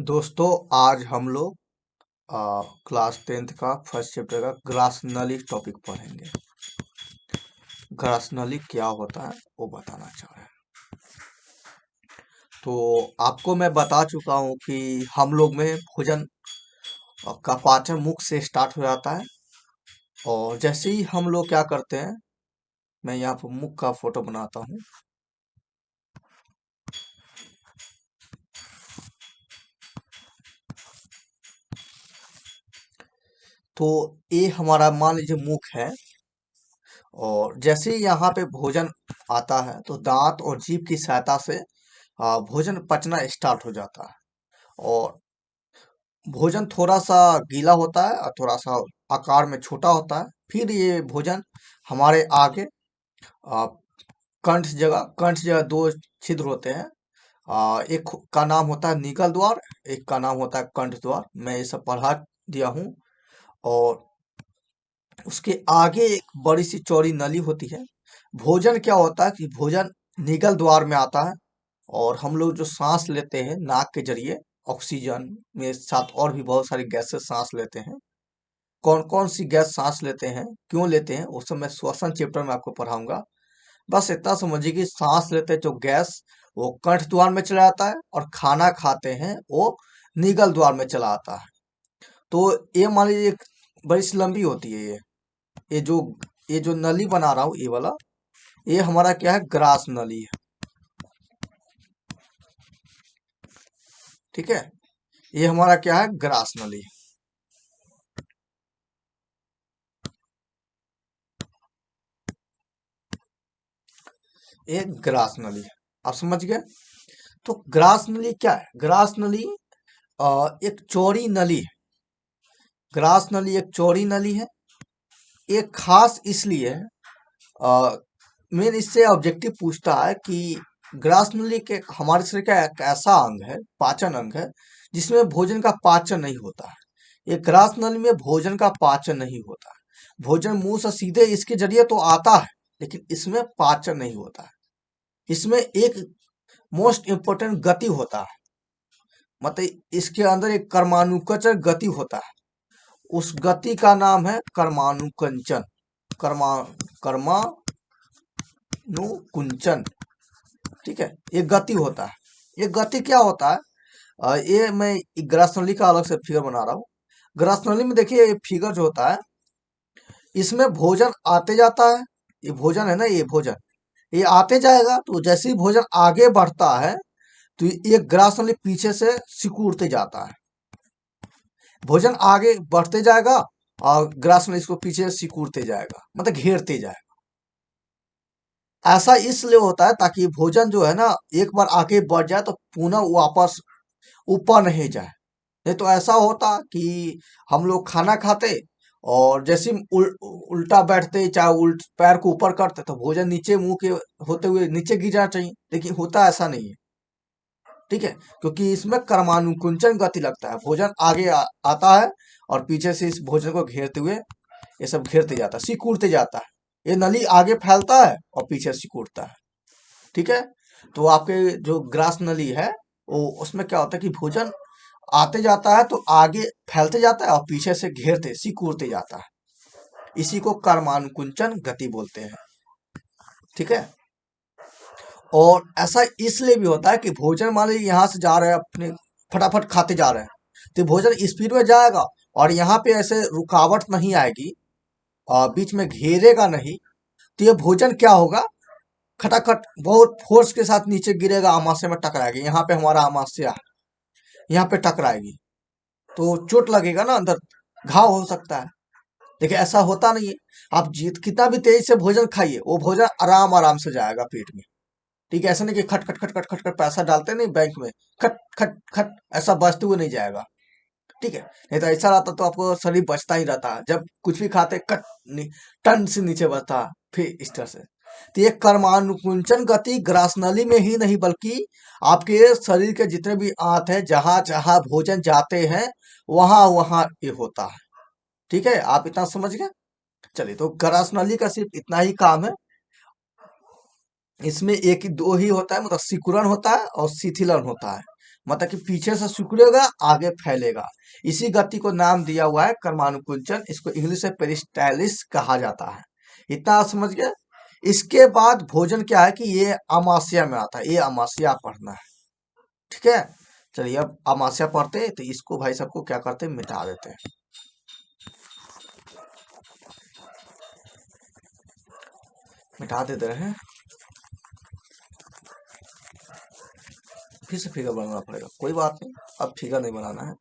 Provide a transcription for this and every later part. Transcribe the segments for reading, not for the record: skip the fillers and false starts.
दोस्तों, आज हम लोग क्लास 10th का फर्स्ट चैप्टर का ग्रासनली टॉपिक पढ़ेंगे। ग्रासनली क्या होता है वो बताना चाह रहे हैं। तो आपको मैं बता चुका हूँ कि हम लोग में भोजन का पाचन मुख से स्टार्ट हो जाता है। और जैसे ही हम लोग क्या करते हैं, मैं यहाँ पर मुख का फोटो बनाता हूँ। तो ये हमारा मान लीजिए मुख है। और जैसे ही यहाँ पे भोजन आता है तो दांत और जीभ की सहायता से भोजन पचना स्टार्ट हो जाता है। और भोजन थोड़ा सा गीला होता है और थोड़ा सा आकार में छोटा होता है। फिर ये भोजन हमारे आगे आ, कंठ जगह दो छिद्र होते हैं। एक का नाम होता है निकल द्वार, एक का नाम होता है कंठ द्वार। मैं ये सब पढ़ा दिया हूँ। और उसके आगे एक बड़ी सी चौड़ी नली होती है। भोजन क्या होता है कि भोजन निगल द्वार में आता है। और हम लोग जो सांस लेते हैं नाक के जरिए, ऑक्सीजन में साथ और भी बहुत सारी गैसेस सांस लेते हैं। कौन कौन सी गैस सांस लेते हैं, क्यों लेते हैं, वो सब मैं श्वसन चैप्टर में आपको पढ़ाऊंगा। बस इतना समझिए कि सांस लेते जो गैस वो कंठ द्वार में चला जाता है, और खाना खाते हैं वो निगल द्वार में चला आता है। तो ये मान लीजिए एक बड़ी सी लंबी होती है। ये जो ये जो नली बना रहा हूँ, ये वाला, ये हमारा क्या है, ग्रास नली है। ठीक है, ये हमारा क्या है, ग्रास नली। ये ग्रास नली है, आप समझ गए। तो ग्रास नली क्या है? ग्रास नली एक चौड़ी नली है। ग्रास नली एक चौड़ी नली है। एक खास इसलिए है, मेन इससे ऑब्जेक्टिव पूछता है कि ग्रास नली के हमारे शरीर का एक ऐसा अंग है, पाचन अंग है, जिसमें भोजन का पाचन नहीं होता है। ये ग्रास नली में भोजन का पाचन नहीं होता है। भोजन मुंह से सीधे इसके जरिए तो आता है, लेकिन इसमें पाचन नहीं होता है। इसमें एक मोस्ट इंपोर्टेंट गति होता है, मतलब इसके अंदर एक कर्मानुकचन गति होता है। उस गति का नाम है कर्मानुकंचन। कर्मा कर्मानुकुंचन। ठीक है, ये गति होता है। ये गति क्या होता है? ये मैं ग्रासनली का अलग से फिगर बना रहा हूँ। ग्रासनली में देखिए, ये फिगर जो होता है, इसमें भोजन आते जाता है। ये भोजन है ना, ये भोजन ये आते जाएगा। तो जैसे ही भोजन आगे बढ़ता है तो ये ग्रासनली पीछे से सिकुड़ते जाता है। भोजन आगे बढ़ते जाएगा और ग्रासनली इसको पीछे से सिकुड़ते जाएगा, मतलब घेरते जाएगा। ऐसा इसलिए होता है ताकि भोजन जो है ना, एक बार आगे बढ़ जाए तो पुनः वापस ऊपर नहीं जाए। नहीं तो ऐसा होता कि हम लोग खाना खाते और जैसे ही उल्टा बैठते, चाहे उल्ट पैर को ऊपर करते, तो भोजन नीचे मुंह के होते हुए नीचे गिर जाना चाहिए, लेकिन होता ऐसा नहीं है। ठीक है, क्योंकि इसमें कर्मानुकुंचन गति लगता है। भोजन आगे आता है और पीछे से इस भोजन को घेरते हुए ये सब घेरते जाता है, सिकुड़ते जाता है। ये नली आगे फैलता है और पीछे सिकुड़ता है। ठीक है, तो आपके जो ग्रास नली है, वो उसमें क्या होता है कि भोजन आते जाता है तो आगे फैलते जाता है और पीछे से घेरते सिकुड़ते जाता है। इसी को कर्मानुकुंचन गति बोलते हैं। ठीक है, और ऐसा इसलिए भी होता है कि भोजन मान लीजिए यहाँ से जा रहे हैं, अपने फटाफट खाते जा रहे हैं, तो भोजन स्पीड में जाएगा और यहाँ पे ऐसे रुकावट नहीं आएगी और बीच में घेरेगा नहीं। तो ये भोजन क्या होगा, खटाखट बहुत फोर्स के साथ नीचे गिरेगा, आमाशय में टकराएगी। यहाँ पे हमारा आमाशय है, यहाँ पे टकराएगी तो चोट लगेगा ना, अंदर घाव हो सकता है। देखिए, ऐसा होता नहीं है। आप जीत कितना भी तेज से भोजन खाइए, वो भोजन आराम आराम से जाएगा पेट में। ठीक है, ऐसा नहीं कि खट खट खट खट खट खट पैसा डालते नहीं बैंक में, खट खट खट ऐसा बचते हुए नहीं जाएगा। ठीक है, नहीं तो ऐसा रहता तो आपको शरीर बचता ही रहता। जब कुछ भी खाते कट टन से नीचे बचता, फिर इस तरह से। तो ये कर्मानुकुंचन गति ग्रासनली में ही नहीं, बल्कि आपके शरीर के जितने भी आंत है, जहां जहां भोजन जाते हैं, वहां वहां ये होता है। ठीक है, आप इतना समझ गए। चलिए, तो ग्रासनली का सिर्फ इतना ही काम है। इसमें एक ही दो ही होता है, मतलब सिकुड़न होता है और शिथिलन होता है। मतलब कि पीछे से सिकुड़ेगा, आगे फैलेगा। इसी गति को नाम दिया हुआ है कर्मानुकुंचन। इसको इंग्लिश में पेरिस्टाइलिस कहा जाता है। इतना आप समझ गए। इसके बाद भोजन क्या है कि ये अमास्या में आता है। ये अमास्या पढ़ना है, ठीक है। चलिए अब अमास्या पढ़ते हैं, तो इसको भाई सबको क्या करते हैं, मिटा देते हैं। मिटा देते हैं, फिर से फिगर बनाना पड़ेगा, कोई बात नहीं, अब फिगर नहीं बनाना है।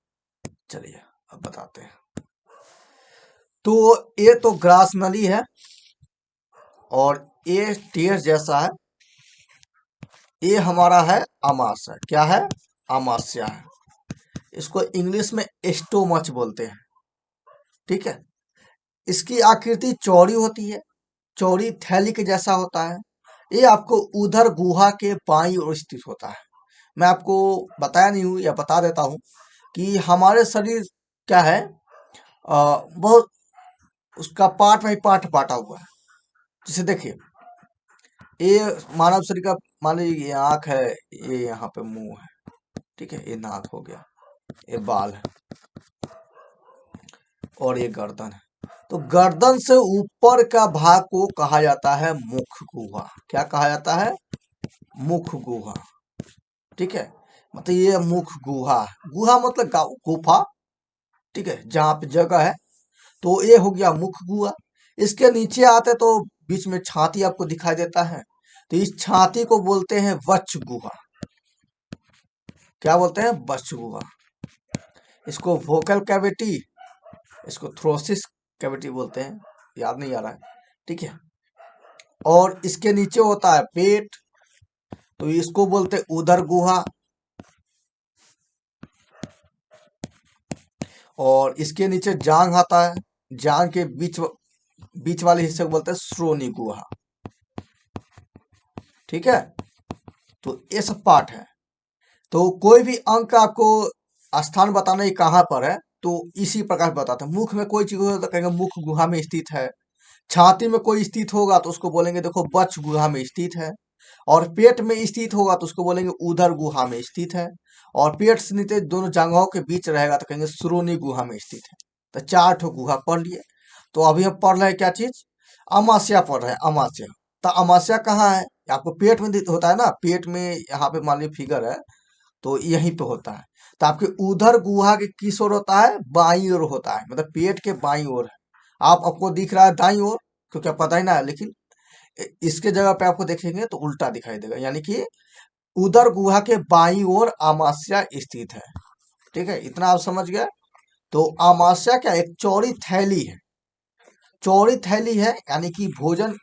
चलिए अब बताते हैं। तो ये तो ग्रास नली है और ये टीयर जैसा है। ये हमारा है अमाशय। क्या है? अमास्या है। इसको इंग्लिश में स्टोमच बोलते हैं, ठीक है। इसकी आकृति चौड़ी होती है, चौड़ी थैली के जैसा होता है। ये आपको उधर गुहा के बाईं ओर स्थित होता है। मैं आपको बताया नहीं हूँ या बता देता हूँ कि हमारे शरीर क्या है, बहुत उसका पार्ट बाई पार्ट बांटा हुआ है। जैसे देखिए, ये मानव शरीर का, मान लीजिए ये आंख है, ये यहाँ पे मुंह है, ठीक है, ये नाक हो गया, ये बाल है और ये गर्दन है। तो गर्दन से ऊपर का भाग को कहा जाता है मुख गुहा। क्या कहा जाता है? मुख गुहा, ठीक है। मतलब ये मुख गुहा, गुहा मतलब गुफा, ठीक है, जहां पे जगह है। तो ये हो गया मुख गुहा। इसके नीचे आते तो बीच में छाती आपको दिखाई देता है, तो इस छाती को बोलते हैं वक्ष गुहा। क्या बोलते हैं? वक्ष गुहा। इसको वोकल कैविटी, इसको थ्रोसिस कैविटी बोलते हैं, याद नहीं आ रहा है, ठीक है। और इसके नीचे होता है पेट, तो इसको बोलते हैं उदर गुहा। और इसके नीचे जांग आता है, जांग के बीच बीच वाले हिस्से को बोलते हैं श्रोणि गुहा, ठीक है। तो ये सब पार्ट है। तो कोई भी अंग का आपको स्थान बताना ये कहाँ पर है, तो इसी प्रकार बताते हैं। मुख में कोई चीज हो तो कहेंगे मुख गुहा में स्थित है। छाती में कोई स्थित होगा तो उसको बोलेंगे देखो वक्ष गुहा में स्थित है। और पेट में स्थित होगा तो उसको बोलेंगे उदर गुहा में स्थित है। और पेट से नीचे दोनों जंघों के बीच रहेगा तो कहेंगे श्रोणि गुहा में स्थित है। तो 4 ठो गुहा पढ़ लिए। तो अभी हम पढ़ रहे हैं क्या चीज? अमास्या पढ़ रहे हैं, अमास्या। तो अमास्या कहाँ है? आपको पेट में होता है ना, पेट में यहाँ पे मान लीजिए फिगर है, तो यहीं पे होता है। तो आपके उधर गुहा के किस ओर होता है? बाईं ओर होता है, मतलब पेट के बाईं ओर है। आपको दिख रहा है दाईं ओर, क्योंकि आप पता ही ना है, लेकिन इसके जगह पे आपको देखेंगे तो उल्टा दिखाई देगा, यानी कि उदर गुहा के बाईं ओर अमास्या स्थित है, ठीक है। इतना आप समझ गए। तो अमास्या क्या? एक चौड़ी थैली है। चौड़ी थैली है यानी कि भोजन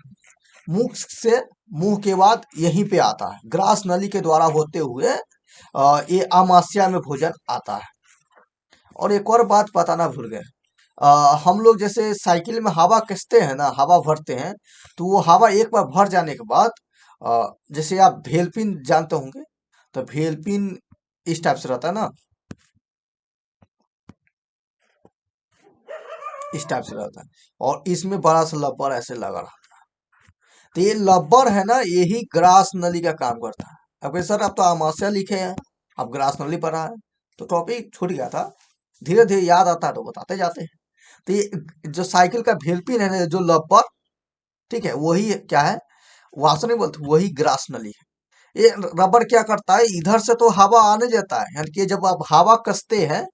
मुख से, मुंह के बाद यहीं पे आता है, ग्रास नली के द्वारा होते हुए ये अमास्या में भोजन आता है। और एक और बात बताना भूल गए, हम लोग जैसे साइकिल में हवा कसते हैं ना, हवा भरते हैं, तो वो हवा एक बार भर जाने के बाद जैसे आप भेलपिन जानते होंगे, तो भेलपिन इस टाइप से रहता है ना, इस टाइप से रहता है। और इसमें बड़ा सा लब्बर ऐसे लगा रहा। तो ये लब्बर है ना, यही ग्रास नली का काम करता है। अब सर आप तो अमावस्या लिखे हैं, अब ग्रास नली पढ़ा है, तो टॉपिक छूट गया था। धीरे धीरे याद आता है तो बताते जाते हैं। तो ये जो साइकिल का व्हील है ना, जो लब्बर, ठीक है, वही क्या है, वासर नहीं बोलते, वही ग्रास नली है। ये रबर क्या करता है, इधर से तो हवा आने देता है, यानी कि जब आप हवा कसते हैं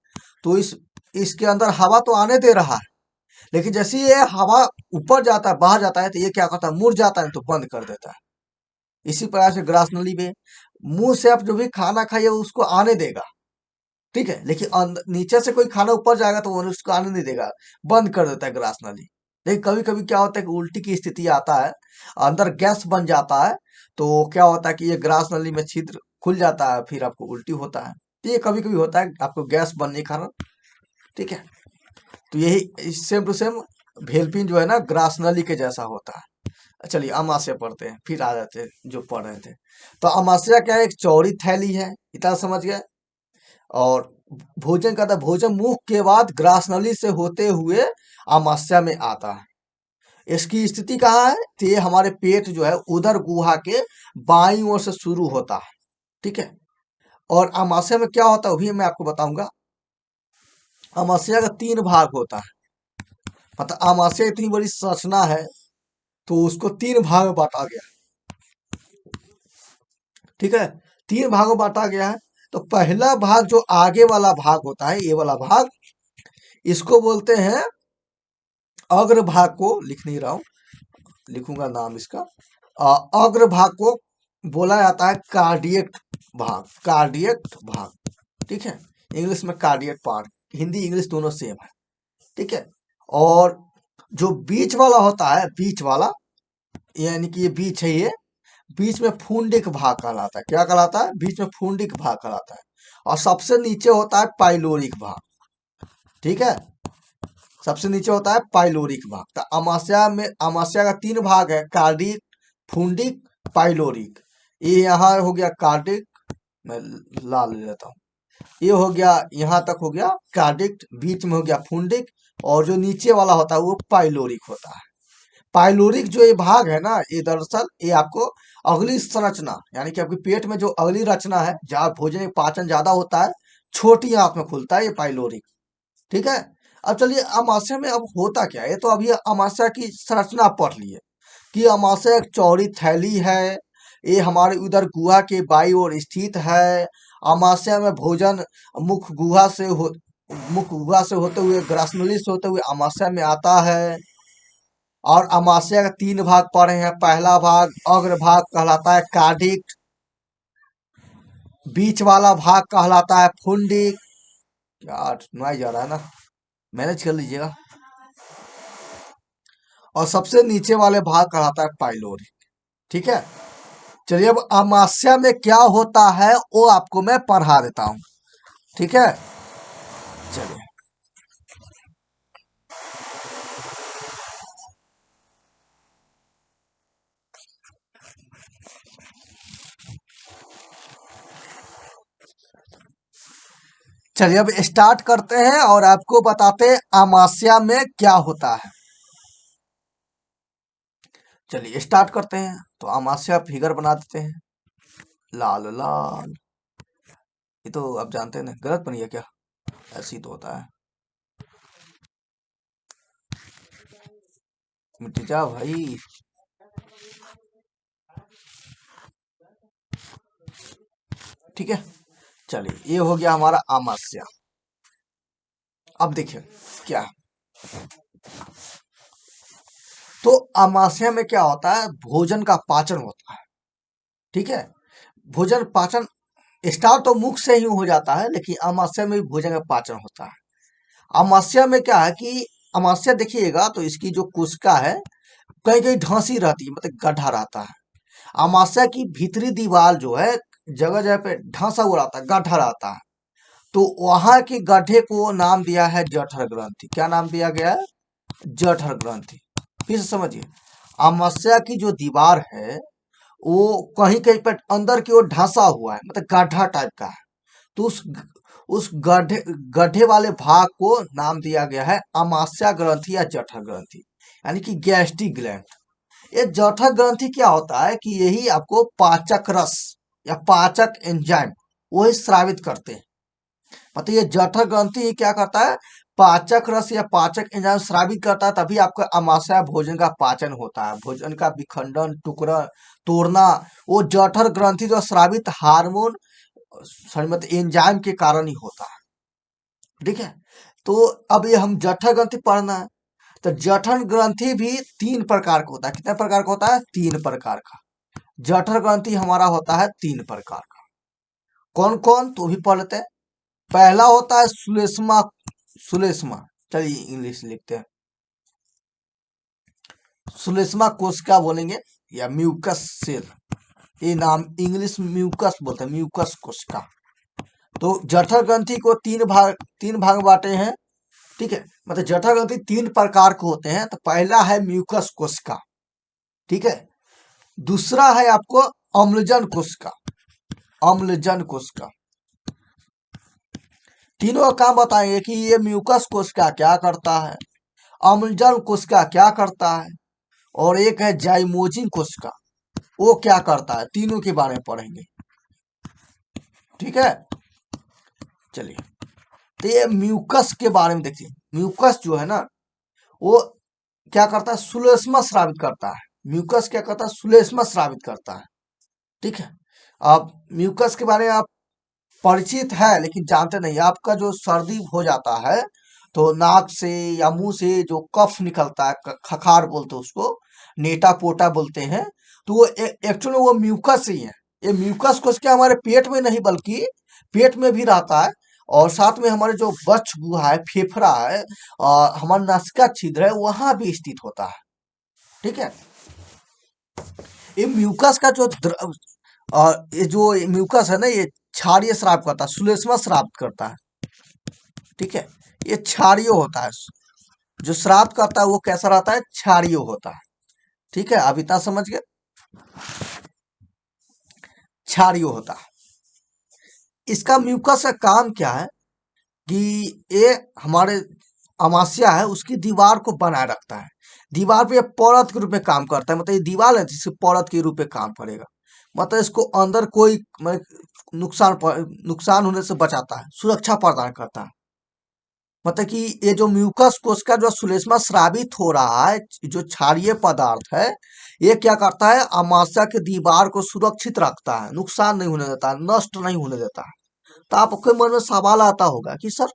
तो इसके अंदर हवा तो आने दे रहा है, लेकिन जैसे ये हवा ऊपर जाता है, बाहर जाता है, तो ये क्या करता है, मुड़ जाता है तो बंद कर देता है। इसी प्रकार से ग्रास नली में मुंह से आप जो भी खाना खाइए उसको आने देगा, ठीक है, लेकिन नीचे से कोई खाना ऊपर जाएगा तो वो उसको आने नहीं देगा, बंद कर देता है ग्रास नली। लेकिन कभी कभी क्या होता है कि उल्टी की स्थिति आता है, अंदर गैस बन जाता है, तो क्या होता है कि ये ग्रास नली में छिद्र खुल जाता है, फिर आपको उल्टी होता है। तो ये कभी कभी होता है आपको गैस बनने के कारण, ठीक है। तो यही सेम टू सेम भेलपिन जो है ना, ग्रास नली के जैसा होता है। चलिए अमाशय पढ़ते हैं, फिर आ जाते हैं जो पढ़ रहे थे। तो अमाशय क्या है, एक चौड़ी थैली है, इतना समझ गए। और भोजन का था, भोजन मुख के बाद ग्रास नली से होते हुए अमाशय में आता है। इसकी स्थिति कहाँ है? तो ये हमारे पेट जो है उदर गुहा के बाईं ओर से शुरू होता है, ठीक है। और अमाशय में क्या होता है वो भी मैं आपको बताऊंगा। अमाशय का 3 भाग होता है, मतलब अमाशय इतनी बड़ी संरचना है तो उसको 3 भाग में बांटा गया। ठीक है, 3 भागों में बांटा गया है। तो पहला भाग जो आगे वाला भाग होता है, ये वाला भाग, इसको बोलते हैं, अग्र भाग को लिख नहीं रहा हूं, लिखूंगा नाम इसका। अग्र भाग को बोला जाता है कार्डियक भाग, कार्डियक भाग। ठीक है, इंग्लिश में कार्डियक पार्ट, हिंदी इंग्लिश दोनों सेम है। ठीक है, और जो बीच वाला होता है, बीच वाला, यानी कि ये बीच है, ये बीच में फुंडिक भाग कहलाता है। क्या कहलाता है? बीच में फुंडिक भाग कहलाता है। और सबसे नीचे होता है पाइलोरिक भाग। ठीक है, सबसे नीचे होता है पाइलोरिक भाग। तो अमाशय में, अमाशय का 3 भाग है, कार्डिक, फुंडिक, पाइलोरिक। ये यहाँ हो गया कार्डिक, मैं लाल ले लेता हूँ। ये हो गया, यहाँ तक हो गया कार्डिक, बीच में हो गया फुंडिक, और जो नीचे वाला होता है वो पाइलोरिक होता है। पाइलोरिक जो ये भाग है ना, ये दरअसल ये आपको अगली संरचना, यानी कि आपके पेट में जो अगली रचना है, जहाँ भोजन पाचन ज्यादा होता है, छोटी आंत में खुलता है ये पाइलोरिक। ठीक है, अब चलिए अमाशय में अब होता क्या है। ये तो अभी अमाशय की संरचना आप पढ़ लिए कि अमाशय एक चौड़ी थैली है, ये हमारे उधर गुहा के बाई ओर स्थित है। अमाशय में भोजन मुख गुहा से हो, मुख गुहा से होते हुए, ग्रसनली से होते हुए अमाशय में आता है। और अमाशय का 3 भाग पढ़े हैं। पहला भाग अग्र भाग कहलाता है कार्डिक, बीच वाला भाग कहलाता है फुंडिक। यार सुनाई जा रहा है ना, मैनेज कर लीजिएगा। और सबसे नीचे वाले भाग कहलाता है पाइलोरिक। ठीक है, चलिए अब अमाशय में क्या होता है वो आपको मैं पढ़ा देता हूं। ठीक है, चलिए चलिए अब स्टार्ट करते हैं और आपको बताते हैं अमाशय में क्या होता है। चलिए स्टार्ट करते हैं। तो अमाशय फिगर बना देते हैं, लाल लाल। ये तो आप जानते हैं ना, गलत बनी है क्या? ऐसी तो होता है। मिट जा भाई। ठीक है, चलिए ये हो गया हमारा अमाशय। अब देखिए क्या है। तो अमाशय में क्या होता है, भोजन का पाचन होता है। ठीक है, भोजन पाचन स्टार्ट तो मुख से ही हो जाता है, लेकिन अमाशय में भी भोजन का पाचन होता है। अमाशय में क्या है कि अमाशय देखिएगा तो इसकी जो कोशिका है, कहीं कहीं ढांसी रहती है, मतलब गड्ढा रहता है। अमाशय की भीतरी दीवार जो है, जगह जगह पे ढांसा हुआ रहता है, गड्ढा रहता है। तो वहां के गड्ढे को नाम दिया है जठर ग्रंथि। क्या नाम दिया गया है? जठर ग्रंथि। फिर से समझिए, अमाशय की जो दीवार है वो कहीं कहीं पर अंदर की ओर ढांसा हुआ है, मतलब गड्ढा टाइप का है। तो उस गड्ढे गड्ढे वाले भाग को नाम दिया गया है अमाशय ग्रंथि या जठर ग्रंथि, यानी कि गैस्ट्रिक ग्लैंड। ये जठर ग्रंथि क्या होता है कि यही आपको पाचक रस या पाचक एंजाइम वही स्रावित करते हैं। मतलब ये जठर ग्रंथि ही क्या करता है, पाचक रस या पाचक एंजाइम स्रावित करता है, तभी आपका अमाशय भोजन का पाचन होता है। भोजन का विखंडन, टुकड़ा तोड़ना, वो जठर ग्रंथि जो स्रावित हार्मोन, सॉरी मतलब एंजाइम के कारण ही होता है। ठीक है, तो अब ये हम जठर ग्रंथि पढ़ना है। तो जठर ग्रंथि भी 3 प्रकार का होता है। कितने प्रकार का होता है? 3 प्रकार का। जठर ग्रंथि हमारा होता है 3 प्रकार का। कौन कौन तो भी पढ़ लेते हैं। पहला होता है सुलेष्मा, सुलेष्मा, चलिए इंग्लिश लिखते हैं, सुलेष्मा कोशिका बोलेंगे या म्यूकस सेल, ये नाम इंग्लिश में म्यूकस बोलते हैं, म्यूकस कोशिका। तो जठर ग्रंथि को 3 भाग बांटे हैं। ठीक है, मतलब जठर ग्रंथि 3 प्रकार के होते हैं। तो पहला है म्यूकस कोशिका। ठीक है, दूसरा है आपको अम्लजन कोशिका, अम्लजन कोशिका। तीनों का काम बताएंगे कि ये म्यूकस कोशिका क्या करता है, अम्लजन कोशिका क्या करता है, और एक है जाइमोजिन कोशिका, वो क्या करता है। तीनों के बारे में पढ़ेंगे। ठीक है। चलिए, तो ये म्यूकस के बारे में देखिए। म्यूकस जो है ना, वो क्या करता है, श्लेष्मा स्रावित करता है। म्यूकस क्या करता है, श्लेष्मा स्रावित करता है। ठीक है। अब म्यूकस के बारे में आप परिचित है लेकिन जानते नहीं। आपका जो सर्दी हो जाता है तो नाक से या मुंह से जो कफ निकलता है, खखार बोलते हैं उसको, नेटा पोटा बोलते हैं, तो वो एक्चुअली वो म्यूकस ही है। ये म्यूकस कोश क्या हमारे पेट में नहीं बल्कि पेट में भी रहता है, और साथ में हमारे जो वक्ष गुहा है, फेफड़ा है, और हमारा नासिका छिद्र है, वहां भी स्थित होता है। ठीक है। ये म्यूकस का जो ये जो म्यूकस है ना, ये क्षारीय स्राव करता है, श्लेष्मा स्राव करता है। ठीक है। ये क्षारीय होता है। जो श्राप करता है वो कैसा रहता है, क्षारीय होता है। ठीक है, अब इतना समझ गए, क्षारीय होता है। इसका म्यूकस का काम क्या है कि ये हमारे अमाशय है उसकी दीवार को बनाए रखता है। दीवार पे ये परत के रूप में काम करता है, मतलब ये दीवार है जिससे परत के रूप में काम करेगा। मतलब इसको अंदर कोई नुकसान होने से बचाता है, सुरक्षा प्रदान करता है। मतलब कि ये जो म्यूकस कोशिका जो श्लेष्मा स्रावित हो रहा है, जो क्षारीय पदार्थ है, ये क्या करता है, अमाशय की दीवार को सुरक्षित रखता है, नुकसान नहीं होने देता है, नष्ट नहीं होने देता है। तो आपके मन में सवाल आता होगा कि सर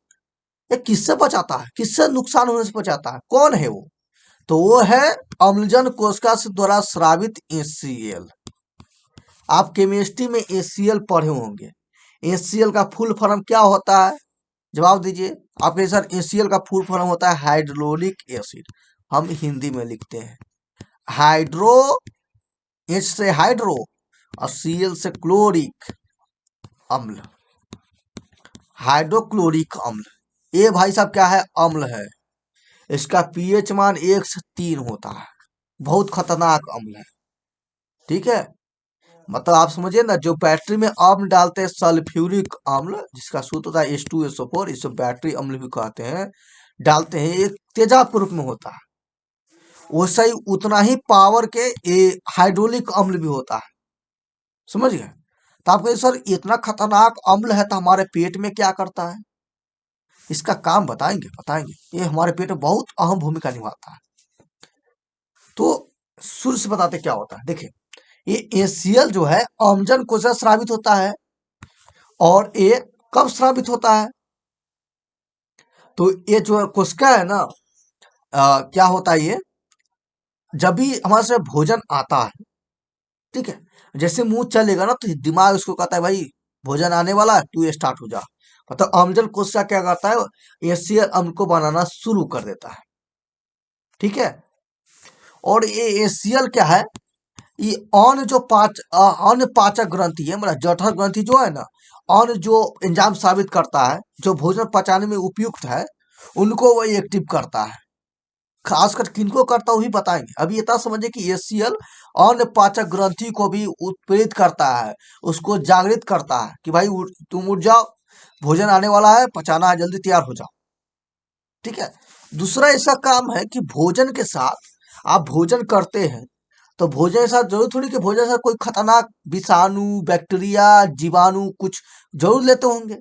ये किससे बचाता है, किससे नुकसान होने से बचाता है, कौन है वो? तो वो है अम्लजन कोशिका से द्वारा स्रावित एसीएल। आप केमिस्ट्री में एसीएल पढ़े होंगे। एसीएल का फुल फॉर्म क्या होता है, जवाब दीजिए। आपके सर एसीएल का फुल फॉर्म होता है हाइड्रोलिक एसिड। हम हिंदी में लिखते हैं हाइड्रो, एच से हाइड्रो और सीएल से क्लोरिक अम्ल, हाइड्रोक्लोरिक अम्ल। ये भाई साहब क्या है, अम्ल है। इसका पीएच मान 1 से 3 होता है, बहुत खतरनाक अम्ल है। ठीक है। मतलब आप समझिए ना, जो बैटरी में अम्ल डालते हैं सल्फ्यूरिक अम्ल, जिसका सूत्र होता है H2SO4, इसे बैटरी अम्ल भी कहते हैं, डालते हैं, एक तेजाब के रूप में होता है। वैसा ही उतना ही पावर के ये हाइड्रोलिक अम्ल भी होता है। समझ गए? तो आप कहें सर इतना खतरनाक अम्ल है तो हमारे पेट में क्या करता है, इसका काम बताएंगे बताएंगे। ये हमारे पेट में बहुत अहम भूमिका निभाता है। तो शुरू से बताते क्या होता है, देखिए। ये एसीएल जो है अम्लजन कोशिका स्रावित होता है, और ये कब स्रावित होता है, तो ये जो कोशिका है ना, क्या होता है, ये जब भी हमारे से भोजन आता है, ठीक है, जैसे मुंह चलेगा ना तो दिमाग उसको कहता है भाई भोजन आने वाला है, तू ये स्टार्ट हो जा। मतलब अम्लजन कोशिका क्या करता है, एसीएल अम्ल को बनाना शुरू कर देता है। ठीक है। और ये एसीएल क्या है, ये अन्य जो अन्य पाचक ग्रंथि है, मतलब जठर ग्रंथि जो है ना, अन्य जो एंजाइम साबित करता है, जो भोजन पचाने में उपयुक्त है, उनको वही एक्टिव करता है। खासकर किनको करता है वही बताएंगे। अभी इतना समझिए कि एसीएल अन्य पाचक ग्रंथि को भी उत्प्रेरित करता है, उसको जागृत करता है कि भाई तुम उठ जाओ, भोजन आने वाला है, पचाना है, जल्दी तैयार हो जाओ। ठीक है। दूसरा ऐसा काम है कि भोजन के साथ आप भोजन करते हैं, तो भोजन के साथ जरूर थोड़ी कि भोजन के साथ कोई खतरनाक विषाणु, बैक्टीरिया, जीवाणु कुछ जरूर लेते होंगे।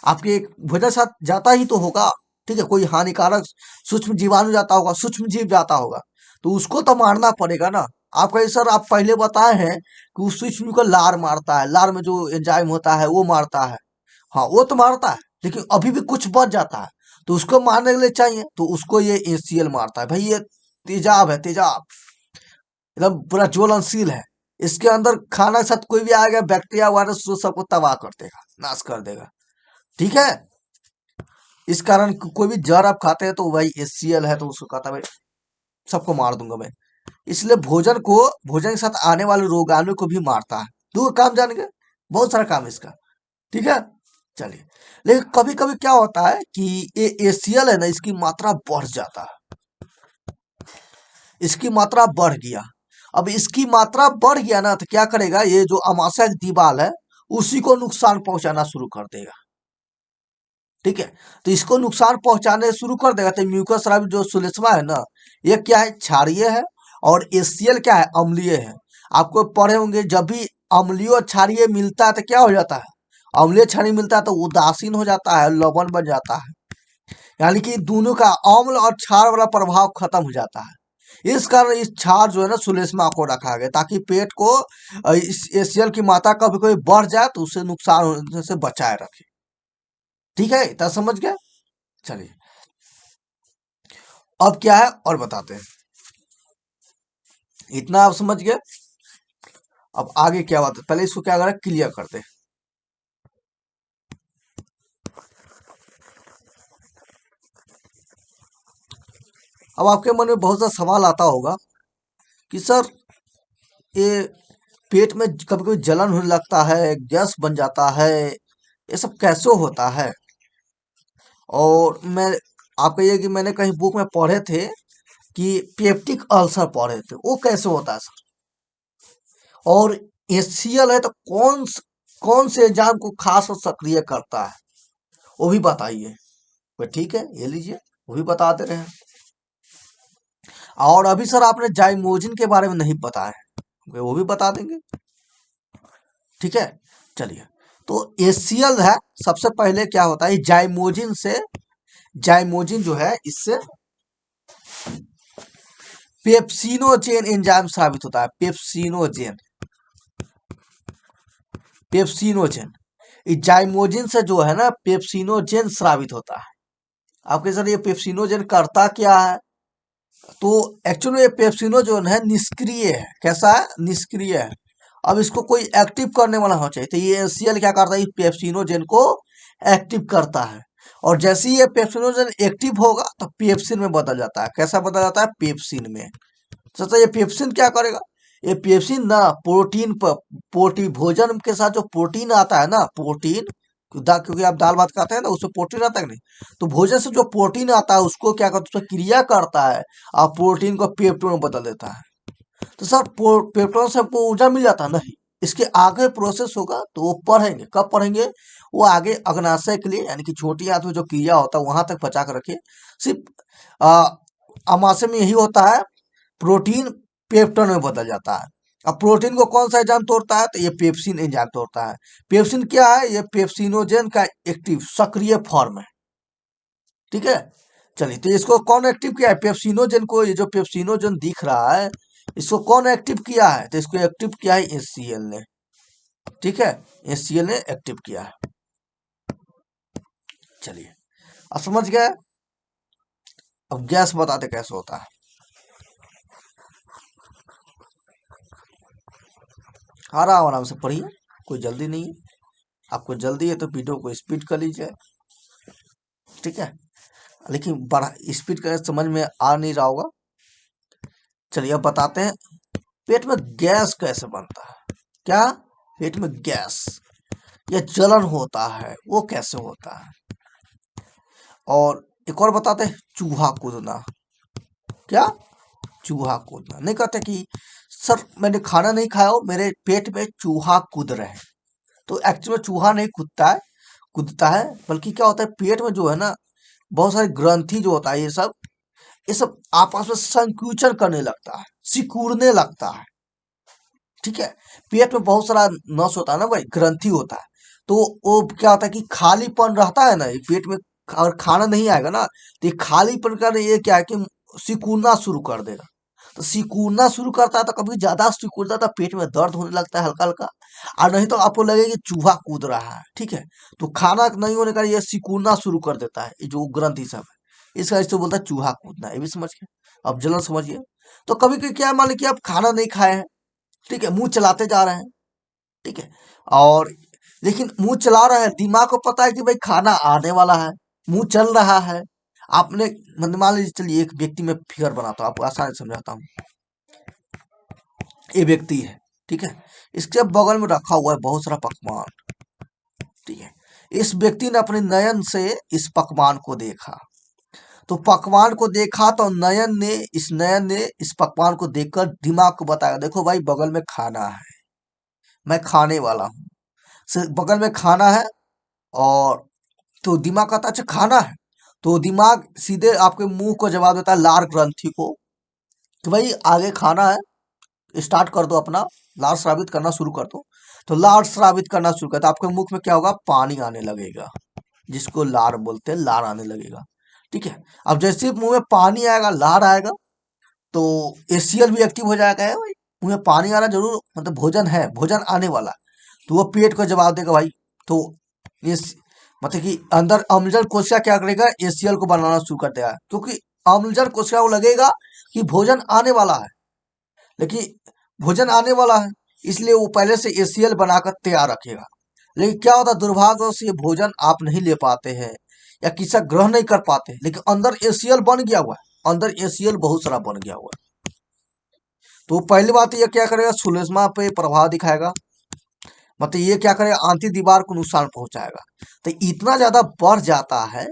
आपके एक भोजन के साथ जाता ही तो होगा। ठीक है, कोई हानिकारक सूक्ष्म जीवाणु जाता होगा, सूक्ष्म जीव जाता होगा, तो उसको तो मारना पड़ेगा ना। आप कहे सर आप पहले बताए हैं कि उस सूक्ष्म को लार मारता है, लार में जो एंजाइम होता है वो मारता है। हाँ वो तो मारता है, लेकिन अभी भी कुछ बच जाता है, तो उसको मारने के लिए चाहिए, तो उसको ये एसीएल मारता है। भाई ये तेजाब है, तेजाब एकदम पूरा ज्वलनशील है। इसके अंदर खाना के साथ कोई भी आएगा, बैक्टीरिया वायरस वो सबको तबाह कर देगा, नाश कर देगा। ठीक है। इस कारण कोई भी जहर आप खाते हैं तो भाई एसीएल है, तो उसको कहता है भाई सबको मार दूंगा मैं। इसलिए भोजन के साथ आने वाले रोगाणु को भी मारता है। दो काम जानेंगे, बहुत सारा काम है इसका। ठीक है। चलिए, लेकिन कभी कभी क्या होता है कि ये एसीएल है ना, इसकी मात्रा बढ़ जाता है, इसकी मात्रा बढ़ गया। अब इसकी मात्रा बढ़ गया ना, तो क्या करेगा, ये जो अमाशय की दीवार है उसी को नुकसान पहुंचाना शुरू कर देगा। ठीक है। तो इसको नुकसान पहुंचाने शुरू कर देगा। तो म्यूकस स्रावित जो श्लेष्मा है ना, ये क्या है, क्षारीय है, और एसीएल क्या है, अम्लीय है। आपको पढ़े होंगे जब भी अम्लीय और क्षारीय मिलता है तो क्या हो जाता है, अम्लीय क्षारीय मिलता है तो उदासीन हो जाता है, लवण बन जाता है। यानी कि दोनों का अम्ल और क्षार वाला प्रभाव खत्म हो जाता है। इस कारण इस क्षार जो है ना सुलेस्मा को रखा गया, ताकि पेट को इस एसीएल की मात्रा कभी कोई बढ़ जाए तो उससे नुकसान होने से बचाए रखे। ठीक है, इतना समझ गया। चलिए अब क्या है और बताते हैं। इतना आप समझ गए, अब आगे क्या बात है, पहले इसको क्या करें, क्लियर करते हैं। अब आपके मन में बहुत सा सवाल आता होगा कि सर ये पेट में कभी कभी जलन होने लगता है, गैस बन जाता है, ये सब कैसे होता है। और मैं आपको ये कि मैंने कहीं बुक में पढ़े थे कि पेप्टिक अल्सर पढ़े थे, वो कैसे होता है सर। और एचसीएल है तो कौन से एंजाइम को खास और सक्रिय करता है, वो भी बताइए। तो ठीक है, ये लीजिए, वो भी बता दे रहे हैं। और अभी सर आपने जाइमोजिन के बारे में नहीं बताया, वो भी बता देंगे। ठीक है, चलिए। तो एचसीएल है, सबसे पहले क्या होता है, जाइमोजिन से, जाइमोजिन जो है इससे पेप्सिनोजेन एंजाइम साबित होता है। पेप्सिनोजेन, पेप्सिनोजेन, इस जाइमोजिन से जो है ना पेप्सिनोजेन स्रावित होता है। आपके सर ये पेप्सिनोजेन करता क्या है, तो एक्चुअली ये पेप्सिनोजेन है निष्क्रिय है। कैसा है, निष्क्रिय है। अब इसको कोई एक्टिव करने वाला होना चाहिए, तो ये एनसीएल क्या करता है, इस पेप्सिनोजेन को एक्टिव करता है। और जैसे ही ये पेप्सिनोजेन एक्टिव होगा तो पेप्सिन में बदल जाता है। कैसा बदल जाता है, पेप्सिन में। तो ये पेप्सिन क्या करेगा, ये पेप्सिन ना प्रोटीन पर, प्रोटीन भोजन के साथ जो प्रोटीन आता है ना, प्रोटीन क्योंकि आप दाल भात खाते हैं ना, उसमें प्रोटीन आता है कि नहीं, तो भोजन से जो प्रोटीन आता है उसको क्या करता है, उसमें क्रिया करता है और प्रोटीन को पेप्टोन में बदल देता है। तो सर पेप्टोन से हमको ऊर्जा मिल जाता है नहीं, इसके आगे प्रोसेस होगा तो वो पढ़ेंगे। कब पढ़ेंगे, वो आगे अग्नाशय के लिए, यानी कि छोटी आंत में जो क्रिया होता है वहां तक बचा कर रखिए। सिर्फ अमाशय में यही होता है, प्रोटीन पेप्टोन में बदल जाता है। अब प्रोटीन को कौन सा एंजाइम तोड़ता है, तो ये पेप्सिन एंजाइम तोड़ता है। पेप्सिन क्या है, ये पेप्सिनोजेन का एक्टिव सक्रिय फॉर्म है। ठीक है, चलिए, तो इसको कौन एक्टिव किया है, पेप्सिनोजेन को। ये जो पेप्सिनोजेन दिख रहा है इसको कौन एक्टिव किया है, तो इसको एक्टिव किया है एचसीएल ने। ठीक है, एचसीएल ने एक्टिव किया है। चलिए, अब समझ गए। अब गैस बताते कैसे होता है। आराम आराम से पढ़िए, कोई जल्दी नहीं है। आपको जल्दी है तो वीडियो को स्पीड कर लीजिए। ठीक है, लेकिन बड़ा स्पीड का समझ में आ नहीं रहा होगा। चलिए अब बताते हैं पेट में गैस कैसे बनता है। क्या, पेट में गैस या जलन होता है, वो कैसे होता है। और एक और बताते हैं, चूहा कूदना। क्या, चूहा कूदना। नहीं कहते कि सर मैंने खाना नहीं खाया हो, मेरे पेट में चूहा कूद रहे हैं, तो एक्चुअली चूहा नहीं कूदता है, बल्कि क्या होता है, पेट में जो है ना बहुत सारी ग्रंथि जो होता है, ये सब आपस में संकुचन करने लगता है, सिकुड़ने लगता है। ठीक है, पेट में बहुत सारा नस होता है ना भाई, ग्रंथि होता है। तो वो क्या होता है कि खालीपन रहता है ना ये पेट में, और खाना नहीं आएगा ना, तो ये खालीपन का ये क्या है कि सिकुड़ना शुरू कर देगा। तो सिकुड़ना शुरू करता है तो कभी ज्यादा सिकुड़ता है तो पेट में दर्द होने लगता है हल्का हल्का, और नहीं तो आपको लगेगा कि चूहा कूद रहा है। ठीक है, तो खाना नहीं होने का ये सिकुड़ना शुरू कर देता है, ये जो ग्रंथि सब है, इसका इससे बोलता है चूहा कूदना। ये भी समझ गए, अब जलन समझिए। तो कभी कभी क्या मान लीजिए आप खाना नहीं खाए हैं, ठीक है, मुंह चलाते जा रहे हैं। ठीक है, और लेकिन मुंह चला रहे हैं, दिमाग को पता है कि भाई खाना आने वाला है, मुंह चल रहा है। आपने मतलब मान लीजिए, चलिए एक व्यक्ति में फिगर बनाता हूँ, आपको आसान से समझाता हूँ। ये व्यक्ति है, ठीक है, इसके बगल में रखा हुआ है बहुत सारा पकवान। ठीक है, इस व्यक्ति ने अपने नयन से इस पकवान को देखा, तो पकवान को देखा तो नयन ने इस पकवान को देखकर दिमाग को बताया, देखो भाई बगल में खाना है, मैं खाने वाला हूँ। बगल में खाना है, और तो दिमाग कहता है अच्छा खाना है, तो दिमाग सीधे आपके मुंह को जवाब देता है, लार ग्रंथि को, कि भाई आगे खाना है, स्टार्ट कर दो अपना, लार स्रावित करना शुरू कर दो। तो लार स्रावित करना शुरू करता है, आपके मुख में क्या होगा, पानी आने लगेगा, जिसको लार बोलते हैं, लार आने लगेगा। ठीक है, अब जैसे ही मुंह में पानी आएगा, लार आएगा, तो एसीएल भी एक्टिव हो जाएगा। है भाई, मुंह में पानी आ रहा जरूर, मतलब भोजन है, भोजन आने वाला, तो वो पेट को जवाब देगा भाई। तो इस मतलब कि अंदर अम्लजन कोशिका क्या करेगा, एसीएल को बनाना शुरू कर देगा, क्योंकि अम्लजन कोशिका को लगेगा कि भोजन आने वाला है, लेकिन भोजन आने वाला है, इसलिए वो पहले से एसीएल बनाकर तैयार रखेगा। लेकिन क्या होता है, दुर्भाग्य से ये भोजन आप नहीं ले पाते हैं या किसी ग्रहण नहीं कर पाते, लेकिन अंदर एसीएल बन गया हुआ है, अंदर एसीएल बहुत सारा बन गया हुआ है। तो पहली बात ये क्या करेगा, सुलेस्मा पे प्रभाव दिखाएगा, मतलब ये क्या करेगा, आंतरिक दीवार को नुकसान पहुंचाएगा। तो इतना ज्यादा बढ़ जाता है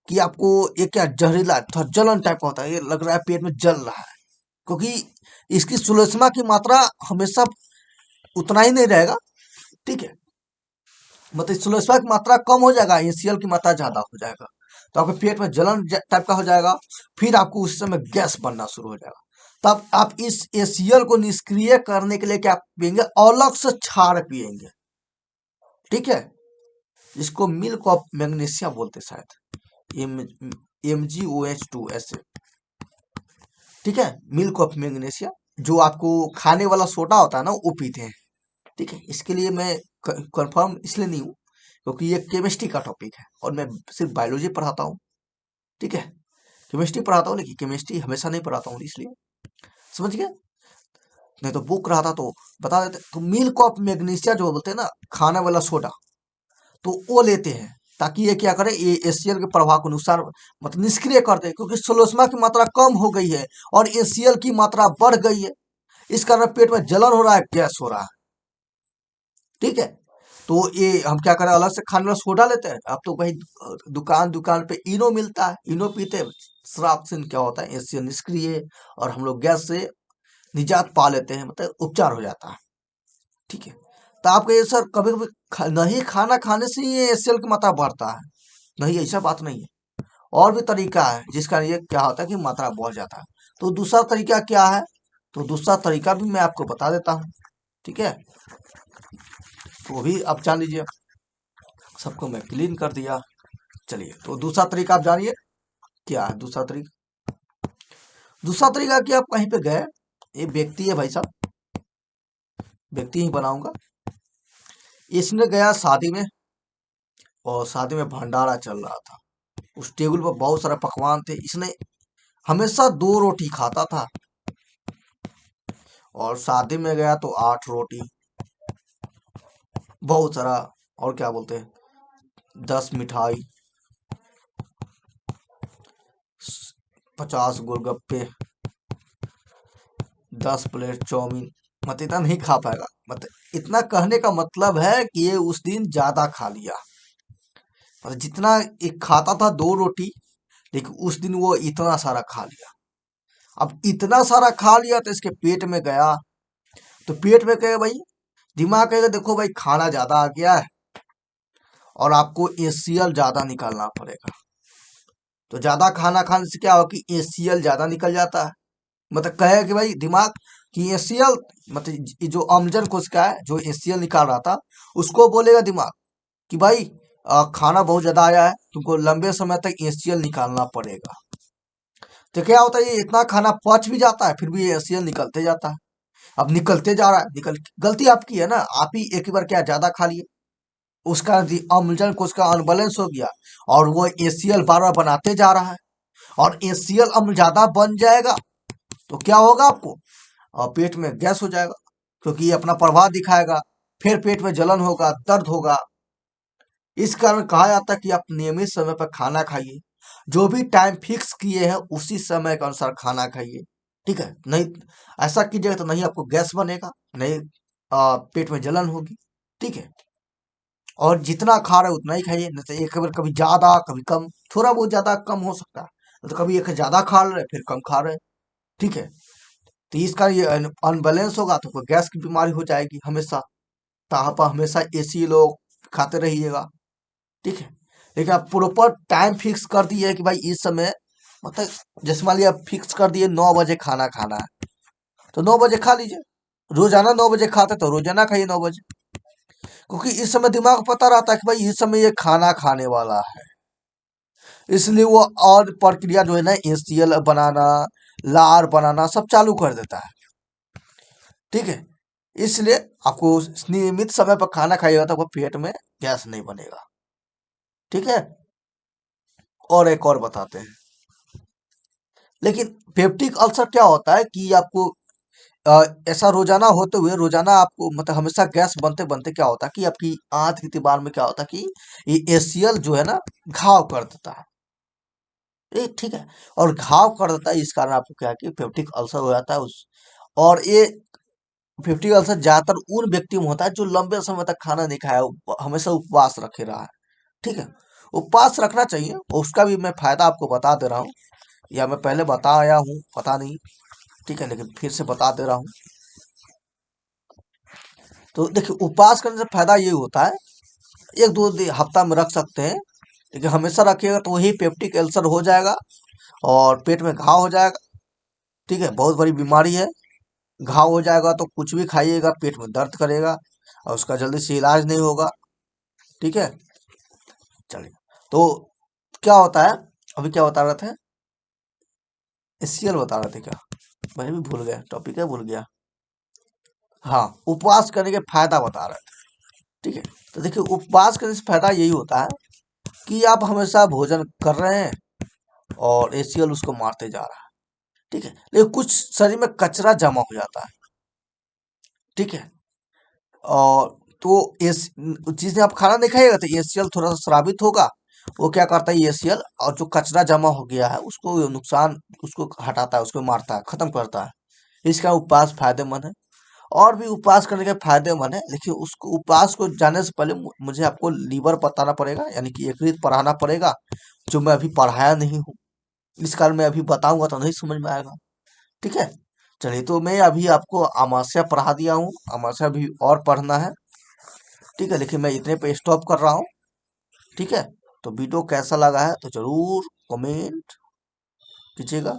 कि आपको ये क्या जहरीला थोड़ा जलन टाइप का होता है, ये लग रहा है पेट में जल रहा है, क्योंकि इसकी सुलेस्मा की मात्रा हमेशा उतना ही नहीं रहेगा। ठीक है, मतलब सुलेस्मा की मात्रा कम हो जाएगा, एसीएल की मात्रा ज्यादा हो जाएगा, तो आपके पेट में जलन टाइप का हो जाएगा, फिर आपको उस समय गैस बनना शुरू हो जाएगा। तब आप इस एसीएल को निष्क्रिय करने के लिए क्या पिएंगे, अलग से क्षार पिएंगे। ठीक है, इसको मिल्क ऑफ मैग्नीशिया बोलते शायद, MgOH2 ऐसे। ठीक है, मिल्क ऑफ मैग्नीशिया, जो आपको खाने वाला सोडा होता है ना, वो पीते हैं। ठीक है, इसके लिए मैं कंफर्म इसलिए नहीं हूँ क्योंकि ये केमिस्ट्री का टॉपिक है और मैं सिर्फ बायोलॉजी पढ़ाता हूँ। ठीक है, केमिस्ट्री पढ़ाता हूँ, लेकिन केमिस्ट्री हमेशा नहीं पढ़ाता हूँ, इसलिए समझ गया। नहीं तो बुक रहा था तो बता देते। तो मिल्क ऑफ मैग्नीशिया जो बोलते हैं ना, खाने वाला सोडा, तो वो लेते हैं, ताकि ये क्या करे, ये एसीएल के प्रभाव को नुकसान मतलब निष्क्रिय कर दे, क्योंकि सोलोस्मा की मात्रा कम हो गई है और एसीएल की मात्रा बढ़ गई है, इस कारण पेट में जलन हो रहा है, गैस हो रहा है। ठीक है, तो ये हम क्या करें, अलग से खाने वाला सोडा लेते हैं। अब तो भाई दुकान दुकान पे इनो मिलता है, इनो पीते हैं, शराब से क्या होता है, एसीएल निष्क्रिय, और हम लोग गैस से निजात पा लेते हैं, मतलब उपचार हो जाता है। ठीक है, तो आप कहिए सर कभी कभी नहीं खाना खाने से ही ये एसीएल की मात्रा बढ़ता है, नहीं ऐसा बात नहीं है, और भी तरीका है जिसका ये क्या होता है कि मात्रा बढ़ जाता है। तो दूसरा तरीका क्या है, तो दूसरा तरीका भी मैं आपको बता देता हूँ। ठीक है, तो वो भी आप जान लीजिए, सबको मैं क्लीन कर दिया। चलिए, तो दूसरा तरीका आप जानिए क्या है। दूसरा तरीका, दूसरा तरीका कि आप कहीं पे गए, ये व्यक्ति है भाई साहब, व्यक्ति ही बनाऊंगा, इसने गया शादी में, और शादी में भंडारा चल रहा था, उस टेबल पर बहुत सारे पकवान थे, इसने हमेशा 2 रोटी खाता था, और शादी में गया तो 8 रोटी, बहुत सारा, और क्या बोलते हैं, 10 मिठाई, 50 गोलगप्पे, 10 प्लेट चाउमीन, मतलब इतना नहीं खा पाएगा। मतलब इतना कहने का मतलब है कि ये उस दिन ज्यादा खा लिया, मतलब जितना एक खाता था 2 रोटी, लेकिन उस दिन वो इतना सारा खा लिया। अब इतना सारा खा लिया तो इसके पेट में गया, तो पेट में कहेगा भाई, दिमाग कहेगा देखो भाई खाना ज्यादा आ गया है और आपको एसीएल ज्यादा निकालना पड़ेगा। तो ज्यादा खाना खाने से क्या होगा कि एसीएल ज्यादा निकल जाता है, मतलब कहे कि भाई दिमाग कि एसीएल, मतलब ये जो अम्लजन कोशिका है जो एसीएल निकाल रहा था, उसको बोलेगा दिमाग कि भाई खाना बहुत ज्यादा आया है, तुमको लंबे समय तक एसीएल निकालना पड़ेगा। तो क्या होता है, ये इतना खाना पच भी जाता है, फिर भी ये एसीएल निकलते जाता है। अब निकलते जा रहा है, गलती आपकी है ना, आप ही एक ही बार क्या ज्यादा खा लिए, उसका अम्लजन कोशिका अनबैलेंस हो गया, और वो एसीएल बार बार बनाते जा रहा है, और एसीएल अम्ल ज्यादा बन जाएगा, तो क्या होगा आपको, और पेट में गैस हो जाएगा, क्योंकि ये अपना प्रभाव दिखाएगा, फिर पेट में जलन होगा, दर्द होगा। इस कारण कहा जाता है कि आप नियमित समय पर खाना खाइए, जो भी टाइम फिक्स किए हैं उसी समय के अनुसार खाना खाइए। ठीक है, नहीं ऐसा कीजिएगा तो नहीं आपको गैस बनेगा, नहीं पेट में जलन होगी। ठीक है, और जितना खा रहे उतना ही खाइए, नहीं तो एक बार कभी ज्यादा कभी कम, थोड़ा बहुत ज्यादा कम हो सकता है, तो कभी एक ज्यादा खा रहे फिर कम खा रहे। ठीक है, तो इसका ये अनबैलेंस होगा तो कोई गैस की बीमारी हो जाएगी हमेशा। तो आप हमेशा एसी लोग खाते रहिएगा। ठीक है, लेकिन आप प्रॉपर टाइम फिक्स कर दिए कि भाई इस समय, मतलब जैसे मान लिया आप फिक्स कर दिए 9 बजे खाना खाना है, तो 9 बजे खा लीजिए, रोजाना 9 बजे खाते तो रोजाना खाइए 9 बजे। क्योंकि इस समय दिमाग को पता रहता है कि भाई इस समय ये खाना खाने वाला है, इसलिए वो और प्रक्रिया जो है ना एसीएल बनाना, लार बनाना सब चालू कर देता है। ठीक है, इसलिए आपको नियमित समय पर खाना खाइएगा तो आपको पेट में गैस नहीं बनेगा। ठीक है, और एक और बताते हैं। लेकिन पेप्टिक अल्सर क्या होता है कि आपको ऐसा रोजाना होते हुए रोजाना आपको मतलब हमेशा गैस बनते बनते क्या होता है कि आपकी आंत की दीवार में क्या होता है कि ये एसीएल जो है ना घाव कर देता है। ये ठीक है, और घाव कर देता है, इस कारण आपको क्या है कि पेप्टिक अल्सर हो जाता है उस। और ये पेप्टिक अल्सर ज्यादातर उन व्यक्तियों में होता है जो लंबे समय तक खाना नहीं खाया, हमेशा उपवास रखे रहा है। ठीक है, उपवास रखना चाहिए, उसका भी मैं फायदा आपको बता दे रहा हूँ, या मैं पहले बताया हूँ पता नहीं। ठीक है, लेकिन फिर से बता दे रहा हूँ। तो देखिए उपवास करने से फायदा ये होता है, एक दो हफ्ता में रख सकते हैं, लेकिन हमेशा रखिएगा तो वही पेप्टिक अल्सर हो जाएगा और पेट में घाव हो जाएगा। ठीक है, बहुत बड़ी बीमारी है। घाव हो जाएगा तो कुछ भी खाइएगा पेट में दर्द करेगा और उसका जल्दी से इलाज नहीं होगा। ठीक है, चलिए। तो क्या होता है, अभी क्या बता रहे थे, एसीएल बता रहे थे क्या, मैं भी भूल गया, टॉपिक है भूल गया। हाँ, उपवास करने के फायदा बता रहे थे। ठीक है, तो देखिए उपवास करने से फायदा यही होता है कि आप हमेशा भोजन कर रहे हैं और एसीएल उसको मारते जा रहा है। ठीक है, लेकिन कुछ शरीर में कचरा जमा हो जाता है। ठीक है, और तो इस चीज में आप खाना नहीं खाइएगा तो एसीएल थोड़ा सा स्रावित होगा। वो क्या करता है एसीएल, और जो कचरा जमा हो गया है उसको नुकसान, उसको हटाता है, उसको मारता है, खत्म करता है। इसका उपवास फायदेमंद है। और भी उपवास करने के फायदेमंद है, लेकिन उसको उपवास को जानने से पहले मुझे आपको लीवर बताना पड़ेगा, यानी कि यकृत पढ़ाना पड़ेगा, जो मैं अभी पढ़ाया नहीं हूँ। इस कारण मैं अभी बताऊंगा तो नहीं समझ में आएगा। ठीक है, चलिए। तो मैं अभी आपको अमावस्या पढ़ा दिया हूँ, अमावस्या भी और पढ़ना है। ठीक है, लेकिन मैं इतने पे स्टॉप कर रहा हूँ। ठीक है, तो वीडियो कैसा लगा है तो जरूर कमेंट कीजिएगा।